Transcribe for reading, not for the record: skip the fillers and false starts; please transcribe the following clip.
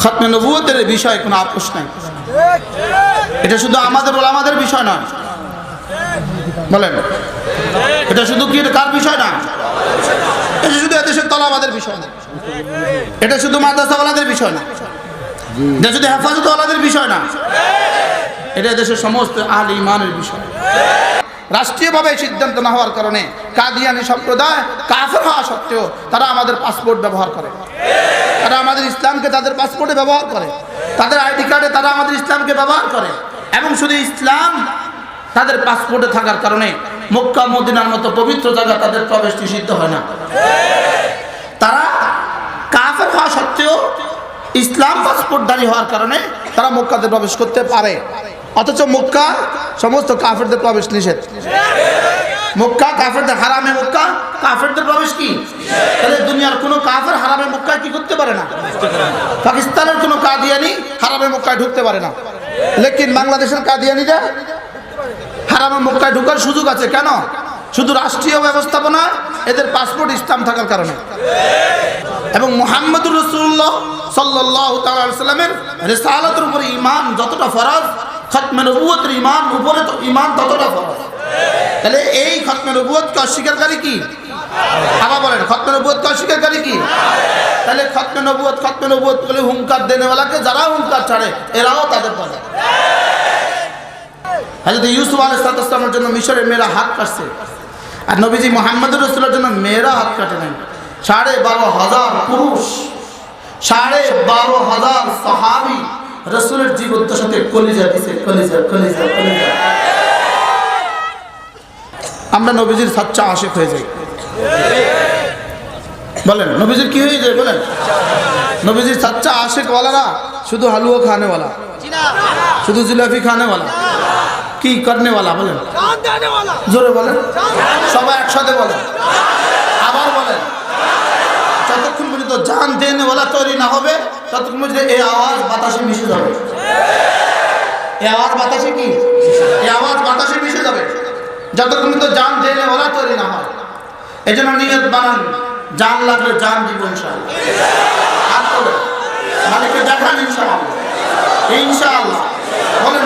খতমে নবুয়তের বিষয়ে কোনো আপোষ নাই। এটা শুধু আমাদের ওলামাদের বিষয় না, বলেন এটা শুধু কি কার বিষয় না, এটা শুধু এদেশের তলাবাদের বিষয় না, এটা শুধু মাদ্রাসাওয়ালাদের বিষয় না, এটা শুধু হেফাজতওয়ালাদের বিষয় না, এটা দেশের সমস্ত আহলে ঈমানের বিষয়। রাষ্ট্রীয়ভাবে সিদ্ধান্ত না হওয়ার কারণে কাদিয়ানী সম্প্রদায় কাফের হওয়া সত্ত্বেও তারা আমাদের পাসপোর্ট ব্যবহার করে, তারা আমাদের ইসলামকে তাদের পাসপোর্টে ব্যবহার করে, তাদের আইডি কার্ডে তারা আমাদের ইসলামকে ব্যবহার করে। এবং শুধু ইসলাম তাদের পাসপোর্টে থাকার কারণে মক্কা মদিনার মতো পবিত্র জায়গা তাদের প্রবেশ নিষিদ্ধ হয় না। তারা কাফের হওয়া সত্ত্বেও ইসলাম পাসপোর্টধারী হওয়ার কারণে তারা মক্কাতে প্রবেশ করতে পারে, অথচ মক্কা সমস্ত কাফেরদের প্রবেশ নিষেধ। মক্কা কাফেরদের, হারামে মক্কা কাফেরদের প্রবেশ কি? তাহলে দুনিয়ার কোনো কাফের হারামে মক্কায় কি করতে পারে না? পাকিস্তানের কোনো কাদিয়ানি হারামে মক্কায় ঢুকতে পারে না, লেকিন বাংলাদেশের কাদিয়ানিরা হারামে মক্কায় ঢোকার সুযোগ আছে। কেন? শুধু রাষ্ট্রীয় ব্যবস্থাপনা, এদের পাসপোর্ট ইসলাম থাকার কারণে। এবং মুহাম্মদুর রাসূলুল্লাহ সাল্লাল্লাহু তাআলা আলাইহি সাল্লামের রিসালাতের উপর ঈমান যতটা ফরজ, খতমে নবুয়তের ঈমান উপরে তো ঈমান ততটা ফরজ। তাহলে এই খতমে নবুয়তকে অস্বীকারকারী কি? আবার বলেন, খতমে নবুয়তকে অস্বীকারকারী কি? তাহলে খতমে নবুয়ত বলে হুঙ্কার দেনেওয়ালাকে যারা হুঙ্কার ছাড়ে এরাও তাদের পদে। হযরত ইউসুফ আলাইহিস সালামের জন্য মিশরের মেয়েরা হাত কাটছে, আর নবীজি মুহাম্মদুর রাসূলের জন্য মেয়েরা হাত কাটে নাই। 12,500 পুরুষ, 12,500 সাহাবী রাসূলের জীবদ্দশাতে কলিজা দিছে, কলিজা কলিজা কলিজা। আমরা নবীজির সাচ্চা আশিক হয়ে যাই। বলেন নবীজির কি হয়ে যায়? বলেন নবীজির সাচ্চা আশিক ওয়ালারা শুধু হালুয়া খানেওয়ালা, শুধু জিলাপি খানেওয়ালা, কি করনেওয়ালা? বলেন জোরে বলেন, সবাই একসাথে বলেন, আবার বলেন। যতক্ষণ পর্যন্ত জান দেনেওয়ালা তৈরি না হবে ততক্ষণ পর্যন্ত এই আওয়াজ বাতাসে মিশে যাবে। এই আওয়াজ বাতাসে কি? এই আওয়াজ বাতাসে মিশে যাবে যতক্ষণ পর্যন্ত জান দেনেওয়ালা তৈরি না হয়। এই জন্য নিয়ত বানান, জান লাগলে জান দিব ইনশাআল্লাহ। হাত তোলেন, মালিককে দেখান ইনশাআল্লাহ, ইনশাআল্লাহ বলেন।